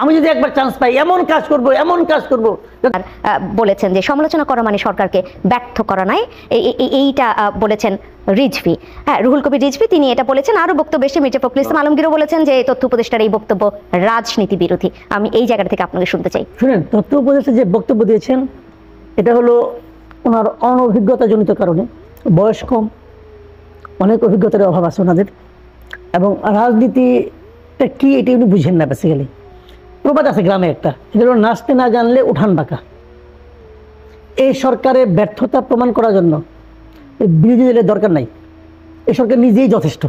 আমি যদি একবার চান্স পাই এমন কাজ করব, এমন কাজ করব। বলেছেন যে সমালোচনা করা মানে সরকারকে ব্যর্থ করা নয়, এইটা বলেছেন রিজভী। হ্যাঁ, রুহুল কবির রিজভী তিনি এটা বলেছেন। আরো বক্তব্য এসে মির্জা ফখরুল ইসলাম আলমগীরও বলেছেন যে তথ্য উপদেষ্টার এই বক্তব্য রাজনীতি বিরোধী। আমি এই জায়গা থেকে আপনাকে শুনতে চাই। শুনেন, তথ্য উপদেষ্টা যে বক্তব্য দিয়েছেন এটা হলো ওনার অনভিজ্ঞতাজনিত কারণে। বয়স কম, অনেক অভিজ্ঞতার অভাব আছে ওনাদের, এবং রাজনীতিটা কি এটি উনি বুঝেন না। বেসিক্যালি প্রবাদ আছে গ্রামে একটা, এটা হলো নাচতে না জানলে উঠান বাঁকা। এই সরকারের ব্যর্থতা প্রমাণ করার জন্য বিরোধী দলের দরকার নাই, এই সরকার নিজেই যথেষ্ট।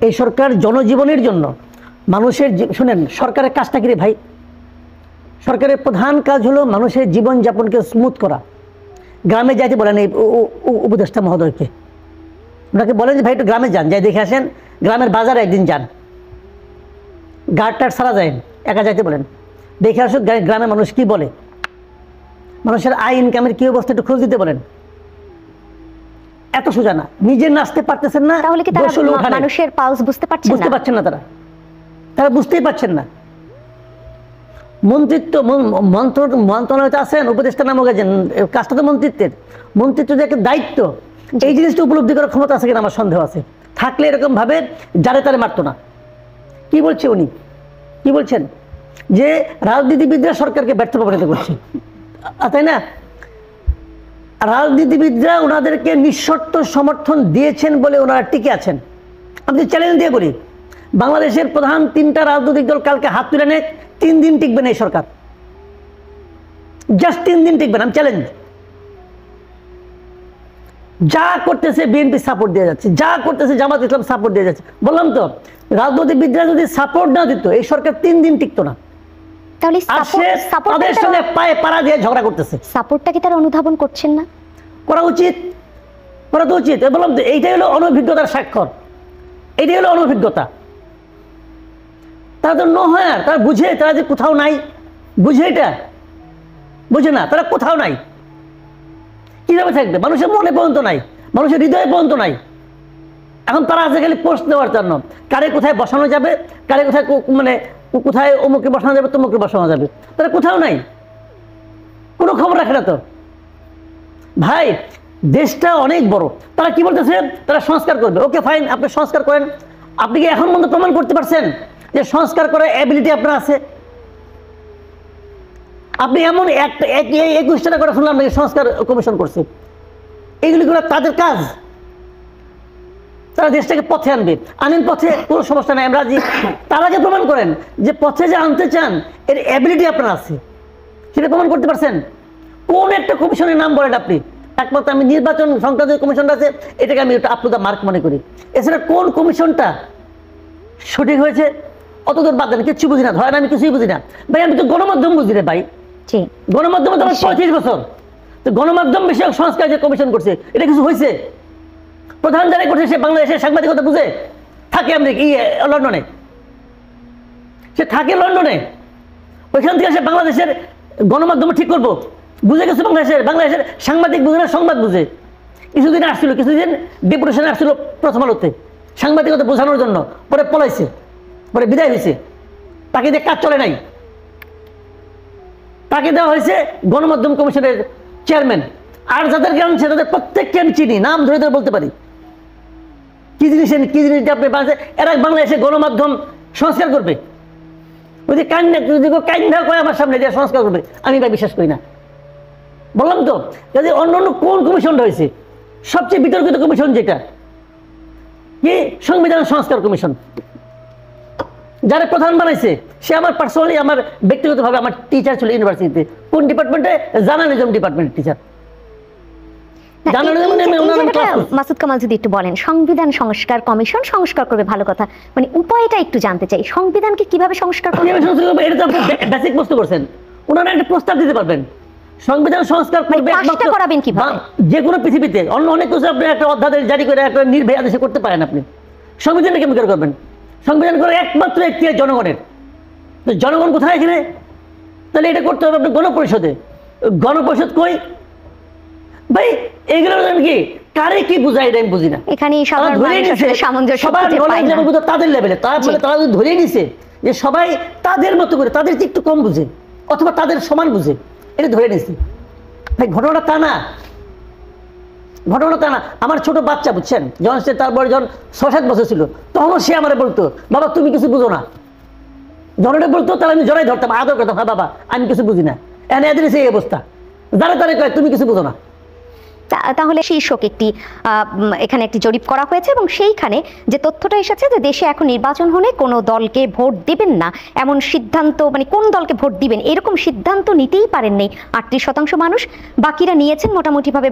এই সরকার জনজীবনের জন্য মানুষের শুনেন, সরকারের কাজটা কি রে ভাই? সরকারের প্রধান কাজ হলো মানুষের জীবনযাপনকে স্মুথ করা। গ্রামে যাইতে বলেন এই উপদেষ্টা মহোদয়কে, ওনাকে বলেন যে ভাই একটু গ্রামে যান, যাই দেখে আসেন, গ্রামের বাজারে একদিন যান, গার্ডটার সারা যায়, একা যাইতে বলেন, দেখে আসুক গ্রামের মানুষ কি বলে, মানুষের আয় ইনকামের কি অবস্থা একটু খোঁজ দিতে বলেন। এত সোজা না, নিজে নাচতে পারতেছেন না, তাহলে কি তারা মানুষের পালস বুঝতে পারছেন না? বুঝতে পারছেন না, তারা বুঝতেই পারছেন না। মন্ত্রিত্ব মন্ত্রণালয়তে আছেন, উপদেষ্টা নামক কাজটা তো মন্ত্রিত্ব যে একটা দায়িত্ব, এই জিনিসটা উপলব্ধি করার ক্ষমতা আছে কিনা আমার সন্দেহ আছে। থাকলে এরকম ভাবে যারে তারে মারতো না। কি বলছে উনি? কি বলছেন? যে রাজনীতিবিদরা সরকারকে ব্যর্থ প্রমাণিত করছে, তাই না? রাজনীতিবিদরা ওনাদেরকে নিঃশর্ত সমর্থন দিয়েছেন বলে ওনারা টিকে আছেন। আমি চ্যালেঞ্জ দিয়ে বলি, বাংলাদেশের প্রধান 3টা রাজনৈতিক দল কালকে হাত তুলে নেয়, 3 দিন টিকবে না এই সরকার, জাস্ট 3 দিন টিকবে না। আমি চ্যালেঞ্জ। যা করতেছে বিএনপি সাপোর্ট দিয়ে যাচ্ছে, যা করতেছে জামাত ইসলাম সাপোর্ট দিয়ে যাচ্ছে। বললাম তো, রাজনীতিবিদরা যদি সাপোর্ট না দিত এই সরকার 3 দিন টিকতো না। তাহলে তাদের সঙ্গে পায়ে পাড়া দিয়ে ঝগড়া করতেছে। সাপোর্টটা কি তারা অনুধাবন করছেন না? করা উচিত, করা তো উচিত। বললাম তো, এইটাই হলো অনভিজ্ঞতার স্বাক্ষর, এইটাই হলো অনভিজ্ঞতা। তারা তো হয়, আর তারা বুঝে, তারা যে কোথাও নাই, বুঝে, এটা বুঝে না, তারা কোথাও নাই। কিভাবে থাকবে? মানুষের মনে পর্যন্ত নাই, মানুষের হৃদয়ে পর্যন্ত নাই। এখন তারা আছে খালি পোস্ট দেওয়ার জন্য, কারে কোথায় বসানো যাবে, কারে কোথায় মানে কোথায় অমুকে বসানো যাবে, তমুকে বসানো যাবে, তারা কোথাও নাই, কোনো খবর রাখে না তো। ভাই, দেশটা অনেক বড়। তারা কি বলতেছে? তারা সংস্কার করবে। ওকে ফাইন, আপনি সংস্কার করেন। আপনি কি এখন পর্যন্ত প্রমাণ করতে পারছেন যে সংস্কার করার অ্যাবিলিটি আপনার আছে? আপনি এমন 21টা করে শুনলাম সংস্কার কমিশন করছে, এগুলি করে তাদের কাজ। তারা দেশটাকে পথে আনবে, আনেন পথে, কোনো সমস্যা নাই, আমরা রাজি। তার আগে প্রমাণ করেন যে পথে যে আনতে চান এর অ্যাবিলিটি আপনার আছে, সেটা প্রমাণ করতে পারছেন? কোন একটা কমিশনের নাম বলেন আপনি? একমাত্র আমি নির্বাচন সংক্রান্ত কমিশনটা আছে, এটাকে আমি আপ টু দ্য মার্ক মনে করি। এছাড়া কোন কমিশনটা সঠিক হয়েছে অত দূর বাদ দেন, কিচ্ছু বুঝি না, ধরেন আমি কিছুই বুঝি না। ভাই, আমি তো গণমাধ্যম বুঝি রে ভাই। গণমাধ্যমে তো 35 বছর, তো গণমাধ্যম বিষয়ক সংস্কার যে কমিশন করছে, এটা কিছু হয়েছে? প্রধান যারা করছে সে বাংলাদেশের সাংবাদিকতা বুঝে? থাকে লন্ডনে, সে থাকে লন্ডনে, ওইখান থেকে সে বাংলাদেশের গণমাধ্যম ঠিক করবো বুঝে গেছে। বাংলাদেশের সাংবাদিক বুঝে না, সংবাদ বুঝে। কিছুদিন আসছিল, কিছুদিন ডেপুটেশনে আসছিল প্রথম আলোতে সাংবাদিকতা বোঝানোর জন্য, পরে পলাইছে, পরে বিদায় হয়েছে। তাকে দিয়ে কাজ চলে নাই, তাকে দেওয়া হয়েছে গণমাধ্যম কমিশনের চেয়ারম্যান। আর যাদের জ্ঞান আছে তাদের প্রত্যেককে আমি চিনি, নাম ধরে ধরে বলতে পারি। কি জিনিস আপনি এরা বাংলাদেশে গণমাধ্যম সংস্কার করবে? যদি কান্না করে আমার সামনে যে সংস্কার করবে, আমি বা বিশ্বাস করি না। বললাম তো, যদি অন্য কোন কমিশনটা হয়েছে, সবচেয়ে বিতর্কিত কমিশন যেটা কি সংবিধান সংস্কার কমিশন, যারা প্রধান বানাইছে সে আমার পার্সোনালি, আমার ব্যক্তিগতভাবে আমার টিচার ছিল ইউনিভার্সিটিতে। কোন ডিপার্টমেন্টে? জার্নালিজম ডিপার্টমেন্টের টিচার। মাসুদ কামাল, যদি একটু বলেন, সংবিধান সংস্কার কমিশন সংস্কার করবে, ভালো কথা, মানে উপায়টা একটু জানতে চাই। সংবিধানকে কিভাবে সংস্কার করবে? এটা তো আপনি বেসিক প্রশ্ন করছেন। ওনারা একটা প্রস্তাব দিতে পারবেন, সংবিধান সংস্কার করবে, করাবেন কিভাবে? যে কোনো পৃথিবীতে অন্য অনেক কিছু আপনি একটা অধ্যাদেশ জারি করে একটা নির্ভয় আদেশে করতে পারেন। আপনি সংবিধানটা কেমন করে করবেন? সংবিধান করে একমাত্র একটি জনগণের। তো জনগণ কোথায় এখানে? তাহলে এটা করতে হবে আপনার গণপরিষদে। গণপরিষদ কই ভাই? এইগুলো কি কারে কি বুঝায় এটা আমি বুঝি না। এখানে তাদের লেভেলে তারা ধরে নিছে যে সবাই তাদের মতো করে, তাদের চেয়ে একটু কম বুঝে অথবা তাদের সমান বুঝে, এটা ধরে নিয়েছি। ভাই ঘটনাটা তা না, ঘটনা তা না। আমার ছোট বাচ্চা, বুঝছেন, যখন সে তারপরে যখন 6-7 বছর ছিল, তখনও সে আমার বলতো, বাবা তুমি কিছু বুঝো না। যখন এটা বলতো তাহলে আমি জড়াই ধরতাম, আদর করতাম, হ্যাঁ বাবা আমি কিছু বুঝি না। এদের সেই অবস্থা, যারা তারা কয় তুমি কিছু বুঝো না। তাহলে শীর্ষক একটি এখানে একটি জরিপ করা হয়েছে এবং সেইখানে যে তথ্যটা এসেছে যে দেশে এখন নির্বাচন হলে কোনো দলকে ভোট দিবেন না এমন সিদ্ধান্ত, মানে কোন দলকে ভোট দিবেন এরকম সিদ্ধান্ত নিতেই পারেননি 38% মানুষ। বাকিরা নিয়েছেন মোটামুটিভাবে,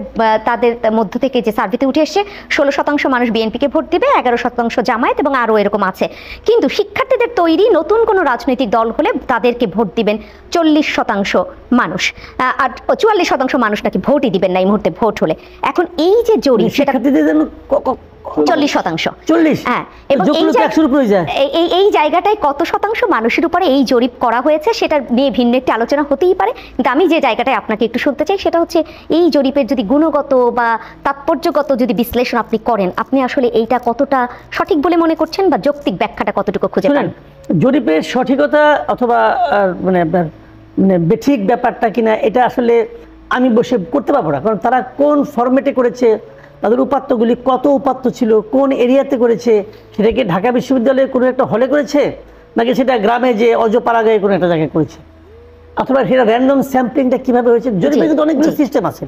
তাদের মধ্য থেকে যে সার্ভেতে উঠে এসছে 16% মানুষ বিএনপিকে ভোট দিবে, 11% জামায়াত এবং আরও এরকম আছে। কিন্তু শিক্ষার্থীদের তৈরি নতুন কোনো রাজনৈতিক দল হলে তাদেরকে ভোট দিবেন 40% মানুষ, আর 44% মানুষ নাকি ভোটই দিবেন না এই মুহূর্তে ভোট হলে। এখন এই যে জরিপ সেটা 40%, 40, হ্যাঁ, এবং এই জায়গাটায় কত শতাংশ মানুষের উপরে এই জরিপ করা হয়েছে সেটা নিয়ে ভিন্ন একটি আলোচনা হতেই পারে। কিন্তু আমি যে জায়গাটায় আপনাকে একটু শুনতে চাই সেটা হচ্ছে এই জরিপের যদি গুণগত বা তাৎপর্যগত যদি বিশ্লেষণ আপনি করেন, আপনি আসলে এইটা কতটা সঠিক বলে মনে করছেন বা যৌক্তিক ব্যাখ্যাটা কতটুকু খুঁজে পান? জরিপের সঠিকতা অথবা মানে বেঠিক ব্যাপারটা কিনা এটা আসলে আমি বসে করতে পারবো না, কারণ তারা কোন ফরম্যাটে করেছে, তাদের উপাত্তগুলি কত উপাত্ত ছিল, কোন এরিয়াতে করেছে, সেটা কি ঢাকা বিশ্ববিদ্যালয়ের কোনো একটা হলে করেছে নাকি সেটা গ্রামে যে অজপাড়াগাঁয়ে কোনো একটা জায়গায় করেছে, অথবা সেটা র্যান্ডম স্যাম্পলিংটা কীভাবে হয়েছে। জরিপের কিন্তু অনেকগুলো সিস্টেম আছে,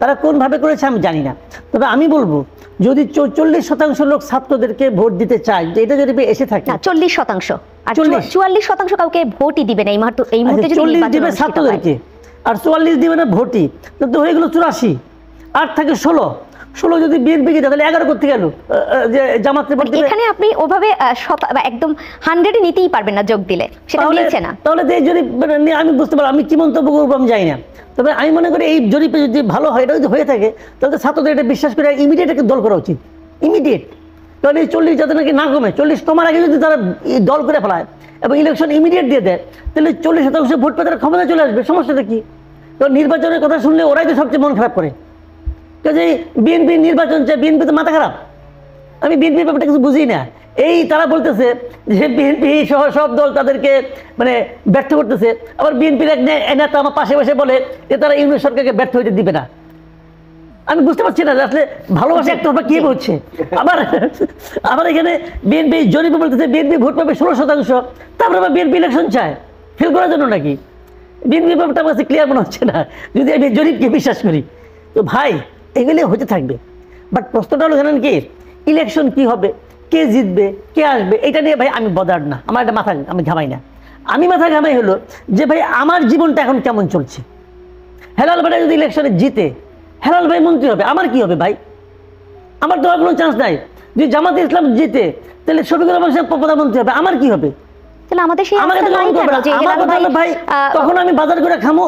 তারা কোনভাবে করেছে আমি জানি না। তবে আমি বলবো যদি 40% লোক ছাত্রদেরকে ভোট দিতে চায়, যে এটা যদি এসে থাকে 40%, আর 44% কাউকে ভোটই দিবে না এই মুহূর্তে যদি 40 দিবে ছাত্রদেরকে আর 44 দিবে না ভোটই, তো হয়ে গেল 84, 8 থাকে 16 যদি বিএনপিকে তাহলে 11 করতে গেল যে জামাতে ভোট দিবে। এখানে আপনি ওভাবে একদম 100 নিতেই পারবেন না যোগ দিলে, সেটা মিলছে না। তাহলে এই জরিপ আমি বুঝতে পারলাম, আমি কি মন্তব্য করবো আমি জানি না। তবে আমি মনে করি এই জরিপে যদি ভালো হয়, এটা যদি হয়ে থাকে তাহলে ছাত্রদের এটা বিশ্বাস করে ইমিডিয়েট একটা দল করা উচিত, ইমিডিয়েট। তাহলে এই 40 যাতে নাকি না কমে, 40 কমার আগে যদি তারা দল করে ফেলায় এবং ইলেকশন ইমিডিয়েট দিয়ে দেয়, তাহলে 40% ভোট পেয়ে তারা ক্ষমতায় চলে আসবে। সমস্যাটা কি? তো নির্বাচনের কথা শুনলে ওরাই তো সবচেয়ে মন খারাপ করে, যে বিএনপি নির্বাচন চায়, বিএনপি তো মাথা খারাপ। আমি বিএনপির ব্যাপারটা কিছু বুঝি না। এই তারা বলতেছে যে বিএনপি সহ সব দল তাদেরকে মানে ব্যর্থ করতেছে, আবার বিএনপির এক নেতা আমার পাশে বসে বলে যে তারা ইউনিয়ন সরকারকে ব্যর্থ হইতে দিবে না। আমি বুঝতে পারছি না আসলে ভালোবাসা একটা কি হচ্ছে। আবার এখানে বিএনপি জরিপে বলতেছে বিএনপি ভোট পাবে 16%, তারপরে আবার বিএনপি ইলেকশন চায় ফেল করার জন্য নাকি। বিএনপি ব্যাপারটা আমার কাছে ক্লিয়ার মনে হচ্ছে না যদি আমি জরিপকে বিশ্বাস করি। তো ভাই এগুলি হতে থাকবে, বাট প্রশ্নটা হলো জানেন কি, ইলেকশন কি হবে, কে জিতবে, কে আসবে, এটা নিয়ে ভাই আমি বদার না, আমার একটা মাথা আমি ঘামাই না। আমি মাথা ঘামাই হলো যে ভাই আমার জীবনটা এখন কেমন চলছে। হেলাল ভাই যদি ইলেকশনে জিতে, হেলাল ভাই মন্ত্রী হবে, আমার কি হবে ভাই? আমার তো আর কোনো চান্স নাই। যদি জামাতে ইসলাম জিতে তাহলে শফিকুর রহমান সাহেব প্রধানমন্ত্রী হবে, আমার কি হবে? তাহলে আমাদের সেই ভাই তখন আমি বাজার করে খামো,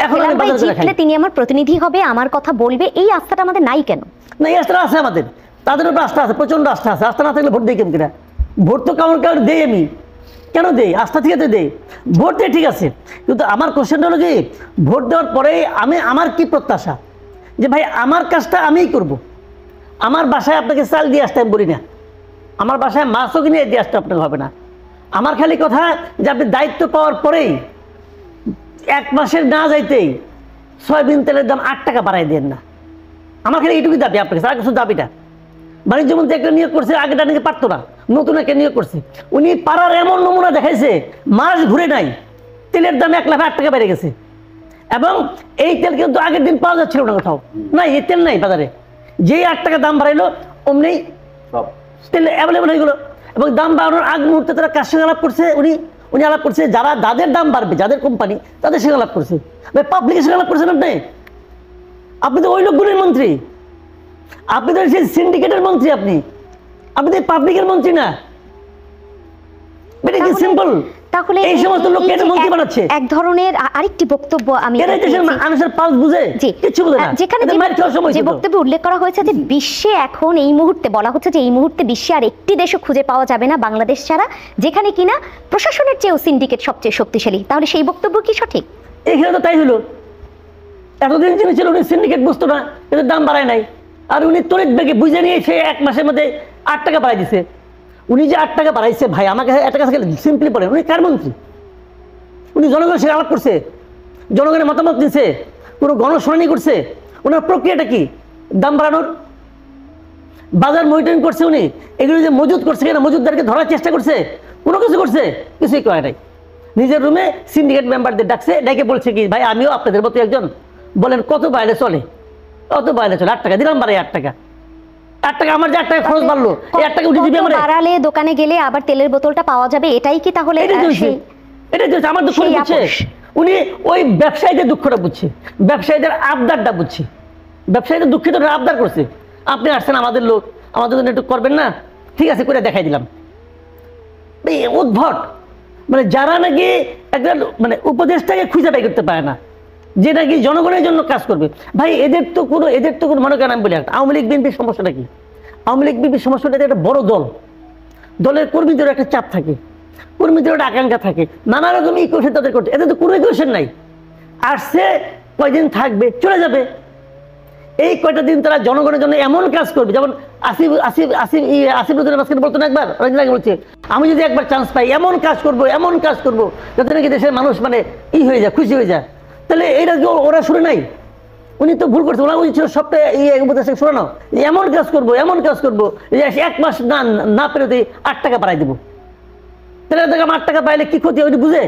এখন আমি বাজার করে খাই। তিনি আমার প্রতিনিধি হবে, আমার কথা বলবে, এই আস্থাটা আমাদের নাই কেন? না, এই আস্থা আছে আমাদের, তাদের উপর আস্থা আছে, প্রচন্ড আস্থা আছে। আস্থা না থাকলে ভোট দিই কেমন? ভোট তো কারণ দেই, আমি কেন দেই? আস্থা থেকে তো দেই, ভোট দিয়ে ঠিক আছে। কিন্তু আমার কোশ্চেনটা হলো কি, ভোট দেওয়ার পরে আমার কি প্রত্যাশা যে ভাই আমার কাজটা আমিই করব। আমার বাসায় আপনাকে চাল দিয়ে আসতে আমি বলি না, আমার বাসায় মাছও কিনে দিয়ে আসতে আপনাকে হবে না। আমার খালি কথা যে আপনি দায়িত্ব পাওয়ার পরেই 1 মাসের না যাইতেই সয়াবিন তেলের দাম 8 টাকা বাড়াই দেন না। আমার খালি এইটুকুই দাবি আপনার কাছে, আর কিছু দাবিটা। বাণিজ্য মন্ত্রী একটা নিয়োগ করছে, আগেটা নাকি পারতো না, নতুন একটা নিয়োগ করছে। উনি পাড়ার এমন নমুনা দেখাইছে, মাস ঘুরে নাই, তেলের দাম 1 লাখ 8 টাকা বেড়ে গেছে। এবং এই তেল কিন্তু আগের দিন পাওয়া যাচ্ছিল না কোথাও, নাই এই তেল নাই বাজারে। যেই 8 টাকা দাম বাড়াইলো অমনি তেল অ্যাভেলেবল হয়ে গেলো। এবং দাম বাড়ানোর আগ মুহূর্তে তারা কার সঙ্গে আলাপ করছে, উনি আলাপ করছে যাদের দাম বাড়বে, যাদের কোম্পানি, তাদের সঙ্গে আলাপ করছে। ভাই পাবলিকের সঙ্গে আলাপ করছেন আপনি তো ওই লোকগুলির মন্ত্রী, আপনি তো সেই সিন্ডিকেটের মন্ত্রী, আপনি তো পাবলিকের মন্ত্রী না। এটা কি সিম্পল? তাহলে এই সমস্ত লোক কেন মন্ত্রী বানাচ্ছে? এক ধরনের আরেকটি বক্তব্য আমি মানুষের পালস বুঝে কিছু বুঝে না, যেখানে যে বক্তব্যে উল্লেখ করা হয়েছে যে বিশ্বে এখন এই মুহূর্তে বলা হচ্ছে যে এই মুহূর্তে বিশ্বে আর একটি দেশও খুঁজে পাওয়া যাবে না বাংলাদেশ ছাড়া যেখানে কিনা প্রশাসনের চেয়েও সিন্ডিকেট সবচেয়ে শক্তিশালী। তাহলে সেই বক্তব্য কি সঠিক? এখানে তো তাই হলো। এতদিন যিনি ছিল উনি সিন্ডিকেট বুঝতো না, কিন্তু দাম বাড়ায় নাই। আর উনি তড়িৎ বেগে বুঝে নিয়ে সে 1 মাসের মধ্যে 8 টাকা বাড়াই দিছে। উনি যে 8 টাকা বাড়াইছে ভাই, আমাকে একটা কাছে সিম্পলি বলেন, উনি কার মন্ত্রী? উনি জনগণের সাথে আলাপ করছে, জনগণের মতামত দিচ্ছে, কোনো গণশুনানি করছে? ওনার প্রক্রিয়াটা কি? দাম বাড়ানোর বাজার মনিটরিং করছে উনি? এগুলো যে মজুদ করছে কিনা, মজুদদারকে ধরার চেষ্টা করছে? কোনো কিছু করছে? কিছুই করে নাই। নিজের রুমে সিন্ডিকেট মেম্বারদের ডাকছে, ডেকে বলছে কি ভাই আমিও আপনাদের মতো একজন, বলেন কত বাইরে চলে? কত বাইরে চলে? 8 টাকা দিলাম, বাড়াই 8 টাকা। 8 টাকা আমার যে 8 টাকা খরচ বাড়লো, এই 8 টাকা উঠে দিবি কত আমরা? বাড়ালে দোকানে গেলে আবার তেলের বোতলটা পাওয়া যাবে, এটাই কি তাহলে এটাই তো হচ্ছে, সেই- এটাই তো হচ্ছে আমার দুঃখ সেই বুঝছে। আপোষ। উনি ওই ব্যবসায়ীদের দুঃখটা বুঝছে, ব্যবসায়ীদের আবদারটা বুঝছে। ব্যবসায়ীদের দুঃখিত আবদার করছে, আপনি আসছেন আমাদের লোক, আমাদের জন্য একটু করবেন না? ঠিক আছে, করে দেখাই দিলাম। এই উদ্ভট, মানে যারা নাকি একটা মানে উপদেশটাকে খুঁজে বের করতে পারে না, যে নাকি জনগণের জন্য কাজ করবে। ভাই এদের তো কোনো মনে করেন, আমি বলি একটা, আওয়ামী লীগ বিএনপির সমস্যাটা কি? আওয়ামী লীগ বিএনপির সমস্যাটা একটা বড় দল, দলের কর্মীদের একটা চাপ থাকে, কর্মীদের একটা আকাঙ্ক্ষা থাকে, নানা রকম ইকুয়েশন তাদের করতে, এদের তো কোনো ইকুয়েশন নাই। আসছে, কয়দিন থাকবে, চলে যাবে। এই কয়টা দিন তারা জনগণের জন্য এমন কাজ করবে, যেমন আসিফুদ্দিন মাঝখানে বলতো না একবার, অনেকদিন আগে বলছে, আমি যদি একবার চান্স পাই এমন কাজ করব যাতে নাকি দেশের মানুষ মানে হয়ে যায়, খুশি হয়ে যায়। তাহলে এইটা কি ওরা শুনে নাই? উনি তো ভুল করছে, ওরা উচিত সবটা উপদেশ শোনানো, এমন কাজ করবো, যে 1 মাস না পেরোতে 8 টাকা বাড়াই দেবো। তাহলে 8 টাকা পাইলে কি ক্ষতি হয় উনি বুঝে?